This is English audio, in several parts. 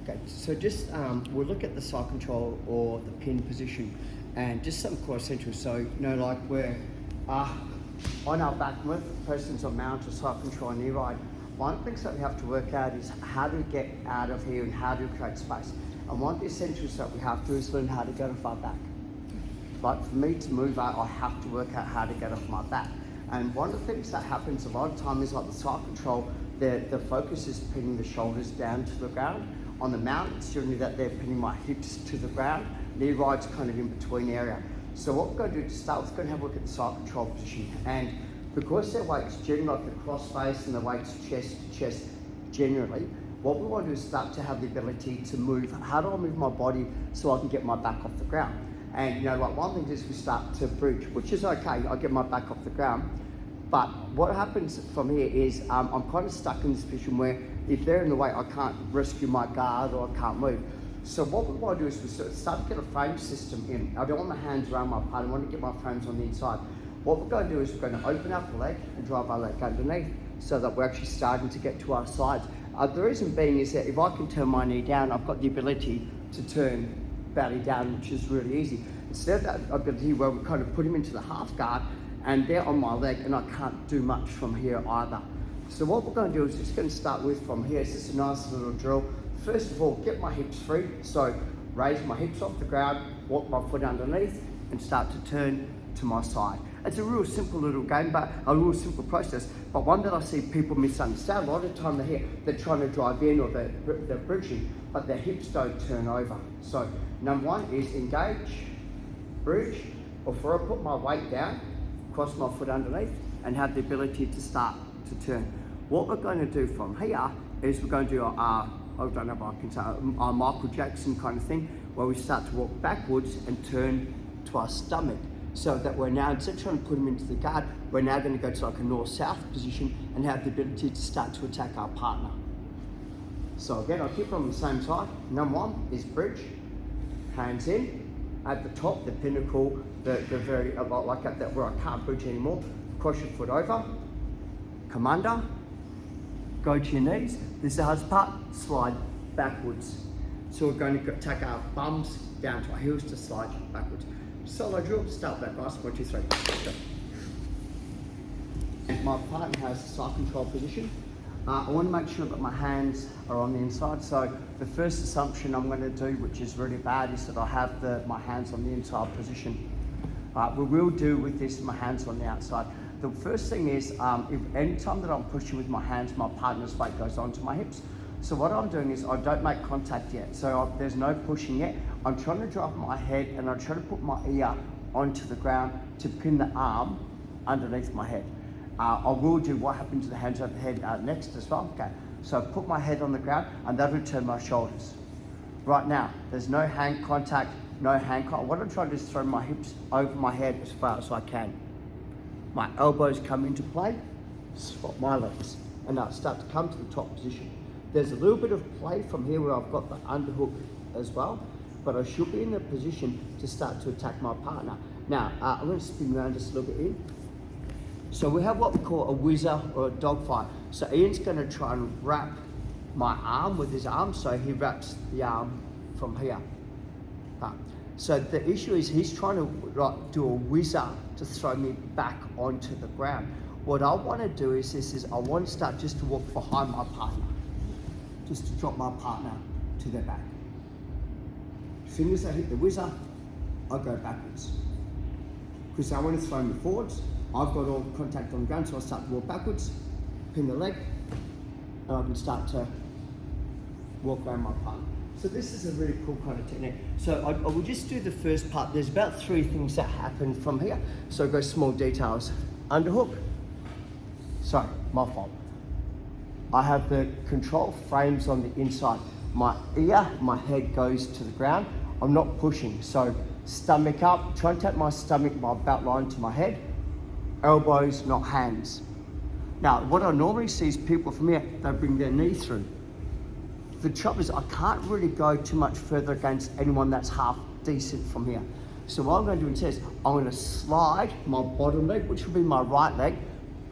Okay, so just we'll look at the side control or the pin position and just some core essentials. So, you know, like we're on our back with person's on mount or side control and knee ride. One of the things that we have to work out is how to get out of here and how to create space. And one of the essentials that we have to is learn how to get off our back. Like for me to move out, I have to work out how to get off my back. And one of the things that happens a lot of time is like the side control, the focus is pinning the shoulders down to the ground. On the mount, it's generally that they're pinning my hips to the ground. Knee ride's kind of in between area. So what we're going to do to start with, we're going to have a look at the side control position. And because their weight's generally like the cross face and the weight's chest to chest generally, what we want to do is start to have the ability to move. How do I move my body so I can get my back off the ground? And you know, like one thing is we start to bridge, which is okay, I get my back off the ground. But what happens from here is I'm kind of stuck in this position where if they're in the way, I can't rescue my guard or I can't move. So what we want to do is we start to get a frame system in. I don't want my hands around my part, I want to get my frames on the inside. What we're going to do is we're going to open up the leg and drive our leg underneath so that we're actually starting to get to our sides. The reason being is that if I can turn my knee down, I've got the ability to turn belly down, which is really easy. Instead of that ability where we kind of put him into the half guard and they're on my leg and I can't do much from here either. So what we're going to do is just going to start with from here. It's just a nice little drill. First of all, get my hips free. So raise my hips off the ground, walk my foot underneath and start to turn to my side. It's a real simple little game, but a real simple process, but one that I see people misunderstand. A lot of the time they're trying to drive in or they're bridging, but their hips don't turn over. So number one is engage, bridge, before I put my weight down, cross my foot underneath and have the ability to start to turn. What we're going to do from here is we're going to do I don't know if I can say a Michael Jackson kind of thing, where we start to walk backwards and turn to our stomach. So that we're now, instead of trying to put him into the guard, we're now going to go to like a north-south position and have the ability to start to attack our partner. So again, I'll keep it on the same side. Number one is bridge, hands in. At the top, the pinnacle, the very, like at that where I can't bridge anymore, cross your foot over, come under, go to your knees. This is the hardest part, slide backwards. So we're going to take our bums down to our heels to slide backwards. Solo drill, start back guys, 1, 2, 3, go. And my partner has a side control position. I want to make sure that my hands are on the inside. So the first assumption I'm going to do, which is really bad, is that I have my hands on the inside position. We will do with this, my hands on the outside. The first thing is, if any time that I'm pushing with my hands, my partner's weight goes onto my hips. So what I'm doing is I don't make contact yet. So there's no pushing yet. I'm trying to drop my head and I'm trying to put my ear onto the ground to pin the arm underneath my head. I will do what happened to the hands over the head next as well. Okay. So I put my head on the ground and that will turn my shoulders. Right now, there's no hand contact, no hand contact. What I'm trying to do is throw my hips over my head as far as I can. My elbows come into play, swap my legs, and now start to come to the top position. There's a little bit of play from here where I've got the underhook as well, but I should be in a position to start to attack my partner. Now, I'm going to spin around just a little bit here. So we have what we call a whizzer or a dog fight. So Ian's going to try and wrap my arm with his arm, so he wraps the arm from here. So the issue is he's trying to do a whizzer to throw me back onto the ground. What I want to do is I want to start just to walk behind my partner, just to drop my partner to their back. As soon as I hit the whizzer, I go backwards. Because I want to throw me forwards, I've got all contact on the ground, so I start to walk backwards, pin the leg, and I can start to walk around my partner. So this is a really cool kind of technique. So I will just do the first part. There's about 3 things that happen from here. So I'll go small details. Underhook. Sorry, my fault. I have the control frames on the inside. My ear, my head goes to the ground. I'm not pushing. So stomach up, try and take my stomach, my belt line to my head. Elbows, not hands. Now, what I normally see is people from here, they bring their knee through. The trouble is I can't really go too much further against anyone that's half decent from here. So what I'm going to do instead is I'm going to slide my bottom leg, which will be my right leg,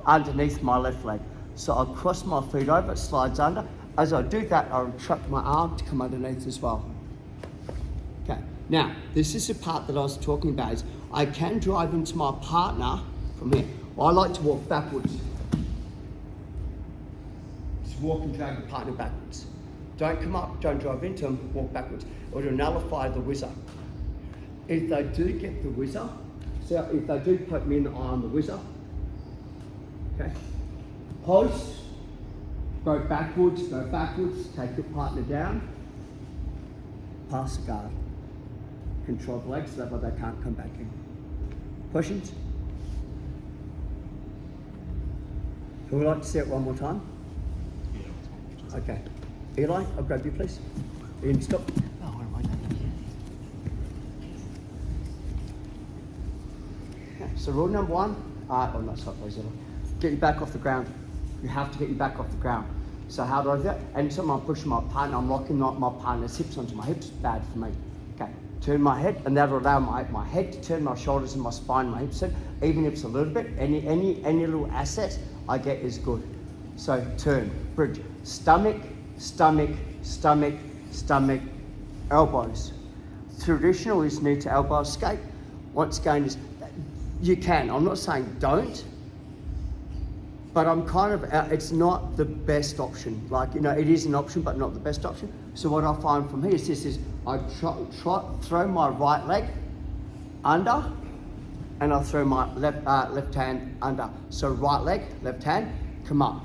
underneath my left leg. So I'll cross my feet over, it slides under, as I do that, I'll truck my arm to come underneath as well. Okay, now, this is the part that I was talking about, is I can drive into my partner from here. Well, I like to walk backwards. Just walk and drag the partner backwards. Don't come up, don't drive into them, walk backwards. Or to nullify the whizzer. If they do get the whizzer, so if they do poke me in the eye on the whizzer, okay, post, go backwards, take your partner down, pass the guard. Control the legs so that way they can't come back in. Questions? Who would like to see it one more time? Okay. Eli, I'll grab you please. Ian, stop. Okay, so rule number one, not stop please, Eli. Get your back off the ground. You have to get your back off the ground. So how do I do that? Anytime I'm pushing my partner, I'm locking my partner's hips onto my hips, bad for me. Okay, turn my head, and that'll allow my head to turn, my shoulders and my spine, my hips in. Even if it's a little bit, any little asset I get is good. So turn, bridge, stomach, elbows. Traditional is knee to elbow escape. Once again, is you can. I'm not saying don't, but I'm kind of, it's not the best option. Like, it is an option, but not the best option. So what I find from here is I throw my right leg under, and I throw my left hand under. So right leg, left hand, come up.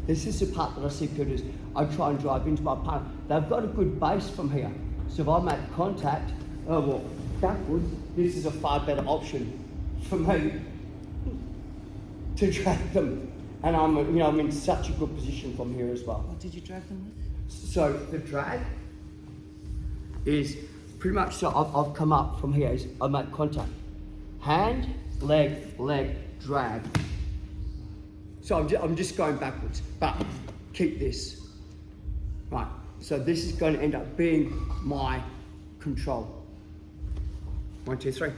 This is the part that I see people do. I try and drive into my partner. They've got a good base from here. So if I make contact, I walk backwards, this is a far better option for me to drag them. And I'm in such a good position from here as well. What did you drag them with? So the drag is pretty much, so I've come up from here, I make contact. Hand, leg, drag. So I'm just going backwards, but keep this. Right, so this is going to end up being my control. 1, 2, 3.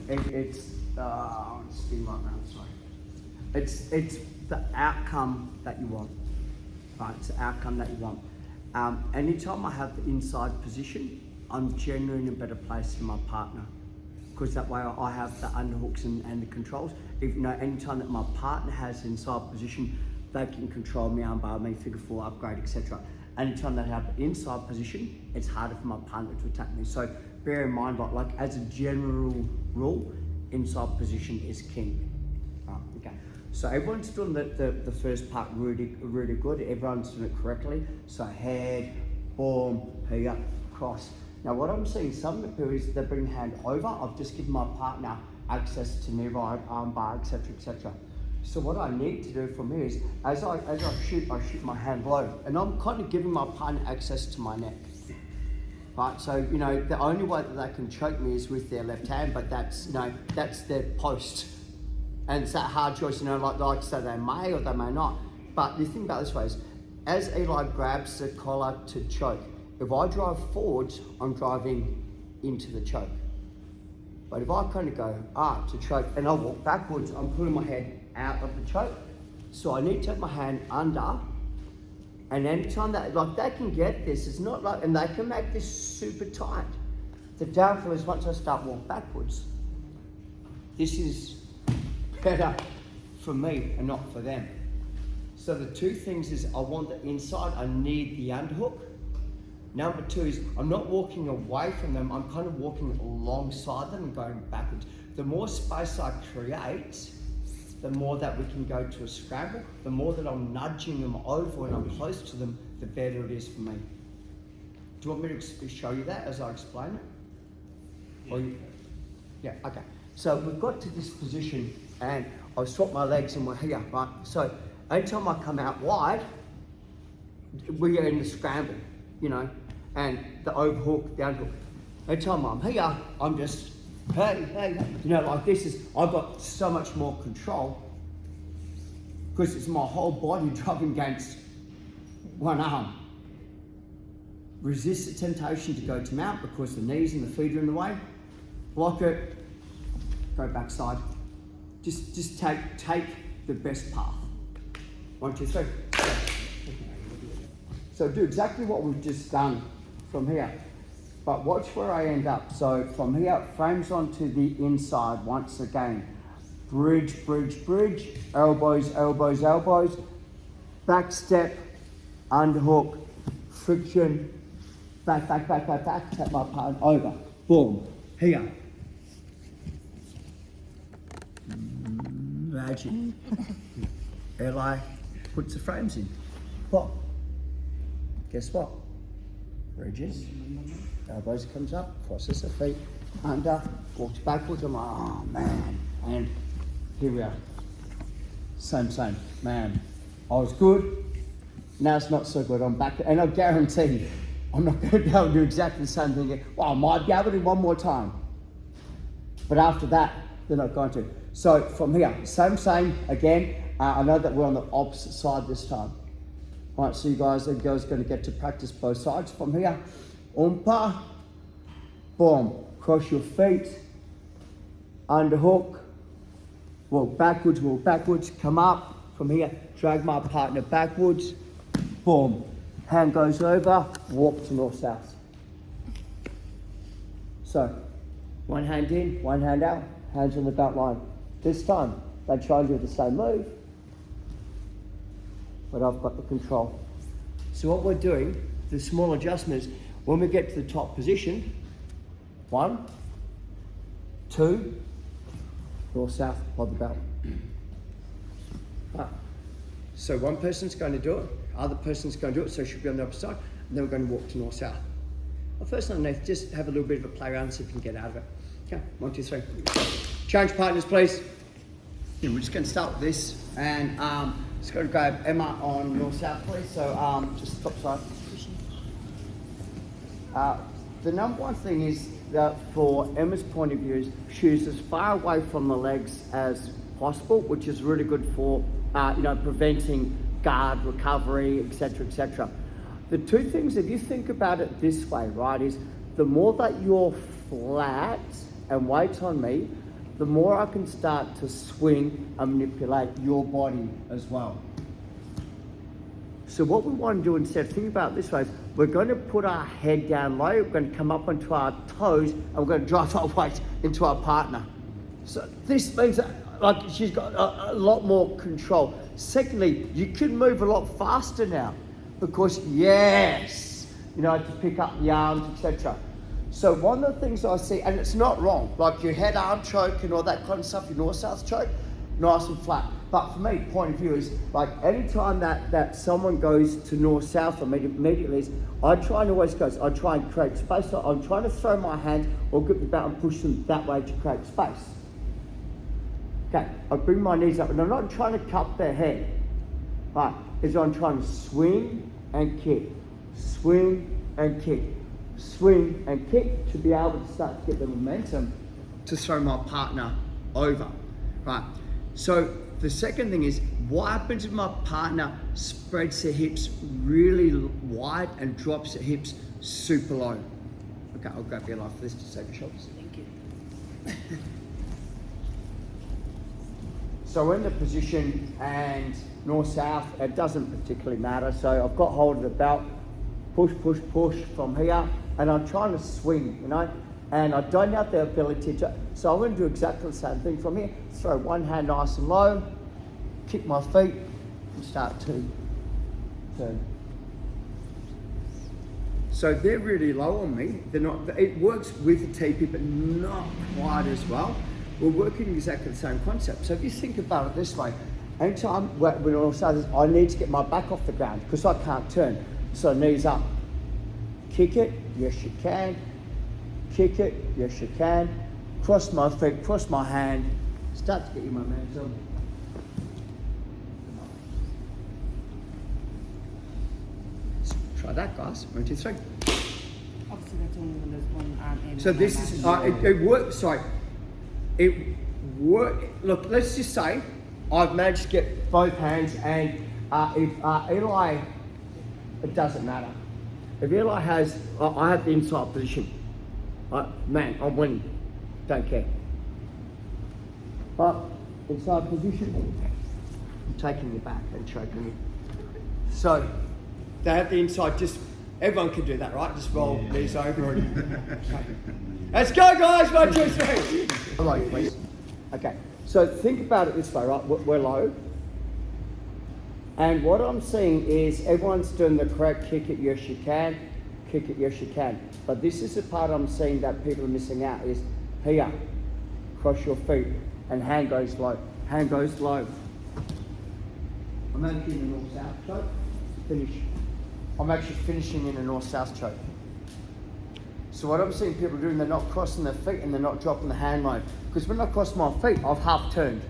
It's spin right round, sorry. It's the outcome that you want. Right, it's the outcome that you want. Anytime I have the inside position, I'm generally in a better place than my partner, because that way I have the underhooks and the controls. Anytime that my partner has the inside position, they can control me, armbar me, figure four, upgrade, etc. Anytime they have the inside position, it's harder for my partner to attack me. So bear in mind, like as a general rule, inside position is king. Okay. So everyone's doing the first part really good. Everyone's doing it correctly. So head, boom, here, cross. Now what I'm seeing some people is they bring the hand over. I've just given my partner access to knee right, arm bar, etc. So what I need to do from here is, as I shoot my hand low, and I'm kind of giving my partner access to my neck. Right, so the only way that they can choke me is with their left hand, but that's their post. And it's that hard choice, like so they may or they may not. But the thing about this way is, as Eli grabs the collar to choke, if I drive forwards, I'm driving into the choke. But if I kind of go to choke and I walk backwards, I'm pulling my head out of the choke. So I need to have my hand under, and anytime that, they can get this, it's not like, and they can make this super tight. The downfall is once I start walking backwards, this is better for me and not for them. So the two things is, I want the inside, I need the underhook. Number two is, I'm not walking away from them, I'm kind of walking alongside them and going backwards. The more space I create, the more that we can go to a scramble, the more that I'm nudging them over when I'm close to them, the better it is for me. Do you want me to show you that as I explain it? Yeah, okay. So we've got to this position and I've swapped my legs and we're here, right? So anytime I come out wide, we are in the scramble, and the overhook, the underhook. Anytime I'm here, I'm just, hey, like this is, I've got so much more control because it's my whole body driving against one arm. Resist the temptation to go to mount because the knees and the feet are in the way. Block it, go backside. Just take the best path. 1, 2, 3. So do exactly what we've just done from here. But watch where I end up. So from here, frames onto the inside once again. Bridge, bridge, bridge, elbows, elbows, elbows, back step, underhook, friction, back, back, back, back, back, tap my partner over. Boom, here. Magic. Eli puts the frames in. Pop. Guess what? Bridges, elbows comes up, crosses the feet, under, walks backwards. I'm like, oh man. And here we are. Same, man. I was good. Now it's not so good. I'm back, and I guarantee I'm not going to be able to do exactly the same thing again. Well, I might be able to one more time, but after that, they're not going to. So from here, same again. I know that we're on the opposite side this time. All right, so you guys and girls are going to get to practice both sides from here. Umpa, boom, cross your feet, underhook, walk backwards, come up from here, drag my partner backwards, boom, hand goes over, walk to north-south. So, one hand in, one hand out, hands on the belt line. This time, they try and do the same move, but I've got the control. So what we're doing, the small adjustments, when we get to the top position, 1, 2, north-south, hold the belt. Right. So one person's going to do it, other person's going to do it, so she'll be on the opposite side, and then we're going to walk to north-south. Well, first underneath, just have a little bit of a play around, see if you can get out of it. Okay, 1, 2, 3. Change partners, please. Yeah, we're just going to start with this, and just going to grab Emma on north-south, please. So just top side. The number one thing is that for Emma's point of view is she's as far away from the legs as possible, which is really good for preventing guard recovery, etc., etc. The two things, if you think about it this way, right, is the more that you're flat and weight on me, the more I can start to swing and manipulate your body as well. So what we want to do instead, think about it this way, is we're going to put our head down low, we're going to come up onto our toes, and we're going to drive our weight into our partner. So this means that, like, she's got a lot more control. Secondly, you can move a lot faster now because, to pick up the arms, etc. So one of the things I see, and it's not wrong, like your head arm choke and all that kind of stuff, your north-south choke, nice and flat. But for me, point of view is, like, anytime that someone goes to north-south immediately, is I try and always go, I try and create space. So I'm trying to throw my hand or grip the belt and push them that way to create space. Okay, I bring my knees up, and I'm not trying to cup their head, right? I'm trying to swing and kick, swing and kick, swing and kick to be able to start to get the momentum to throw my partner over, right? So the second thing is, what happens if my partner spreads their hips really wide and drops their hips super low? Okay, I'll grab your life for this to save your shoulders. Thank you. So we're in the position, and north-south, it doesn't particularly matter. So I've got hold of the belt, push from here, and I'm trying to swing, and I don't have the ability to, so I'm going to do exactly the same thing from here. Throw one hand nice and low, kick my feet, and start to turn. So they're really low on me. They're not, it works with the TP, but not quite as well. We're working exactly the same concept. So if you think about it this way, anytime when all starts, I need to get my back off the ground because I can't turn. So knees up, kick it, yes you can. Kick it, yes you can. Cross my feet, cross my hand, start to get your momentum. So try that, guys. 1, 2, 3. Obviously, that's only when there's one arm in. So this is, it works, sorry. It worked. Look, let's just say I've managed to get both hands, and if Eli, it doesn't matter. If Eli has, I have the inside position. Man, I'm winning. Don't care. But inside position, taking you back and choking you. So they have the inside, just everyone can do that, right? Just roll these over and okay. Let's go, guys! 1, 2, 3. Hello, please. Okay, so think about it this way, right? We're low. And what I'm seeing is everyone's doing the correct kick it, yes you can, kick it, yes you can. But this is the part I'm seeing that people are missing out is here, cross your feet, and hand goes low. Hand goes low. I'm actually in a north-south choke. Finish. I'm actually finishing in a north-south choke. So what I'm seeing people doing, they're not crossing their feet and they're not dropping the hand load. Because when I cross my feet, I've half turned.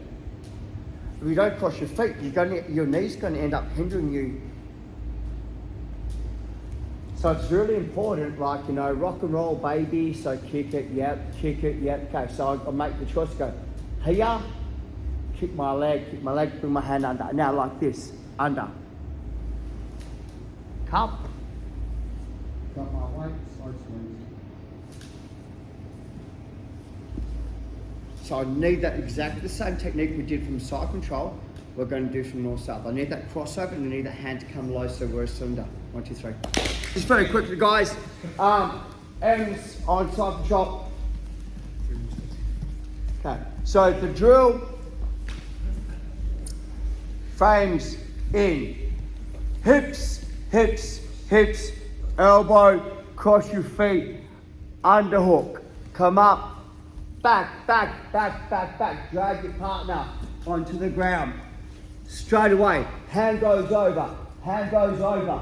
If you don't cross your feet, your knee's going to end up hindering you. So it's really important, like, you know, rock and roll, baby. So kick it, yep, kick it, yep. Okay, so I make the choice to go here, kick my leg, bring my hand under. Now like this, under. Cup. Got my weight, slow squeeze. So I need that exactly the same technique we did from side control, we're going to do from north-south. I need that crossover and I need that hand to come low so we're a cylinder. 1, 2, 3. Just very quickly, guys. M's on side control. Okay, so the drill, frames in, hips, hips, hips, elbow, cross your feet, underhook, come up, back, back, back, back, back, drag your partner onto the ground. Straight away, hand goes over, hand goes over.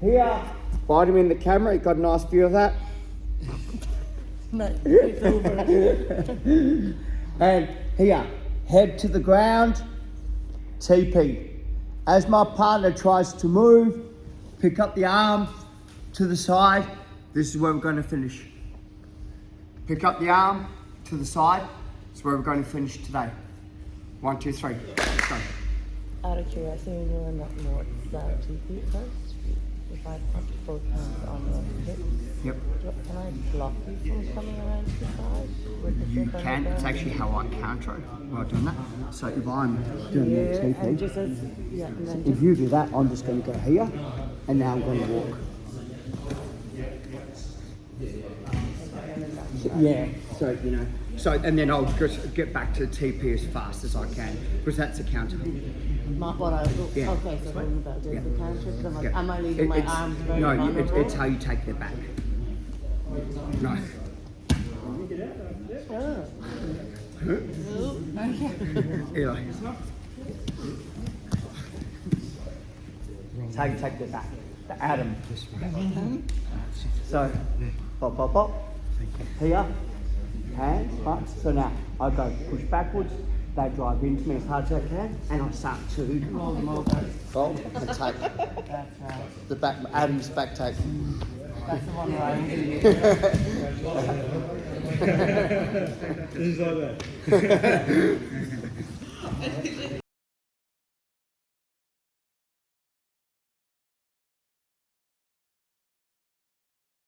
Here, bite him in the camera, you got a nice view of that? No, it's over. And here, head to the ground, TP. As my partner tries to move, pick up the arm to the side. This is where we're going to finish. Pick up the arm to the side. This is where we're going to finish today. 1, 2, 3. Let's go. Out of curiosity, when you're in that north south 2 feet first, if I put both hands on your hips, Yep. can I block you from coming around to the side? With the You hip on can. the It's ground? actually how I counter it while doing that. So if I'm doing Yeah, the and TP, just as, yeah, and then if just, you do that, I'm just going to go here, and now I'm going to walk. Yeah, so, you know, so, and then I'll just get back to TP as fast as I can, because that's a counter. what I, Yeah. okay, so when about doing Yeah. the counter, because I'm like, Yeah. am I leaving my It's- arms very no, vulnerable? it's how you take their back. No. Oh. Yeah. It's how you take their back. The atom. So, pop, pop, pop. Here, hands, right? So now I go push backwards, they drive into me as hard as I can, and I start to Roll them over. roll and take That's right. the back, Adam's back take. That's the one where I This is like that.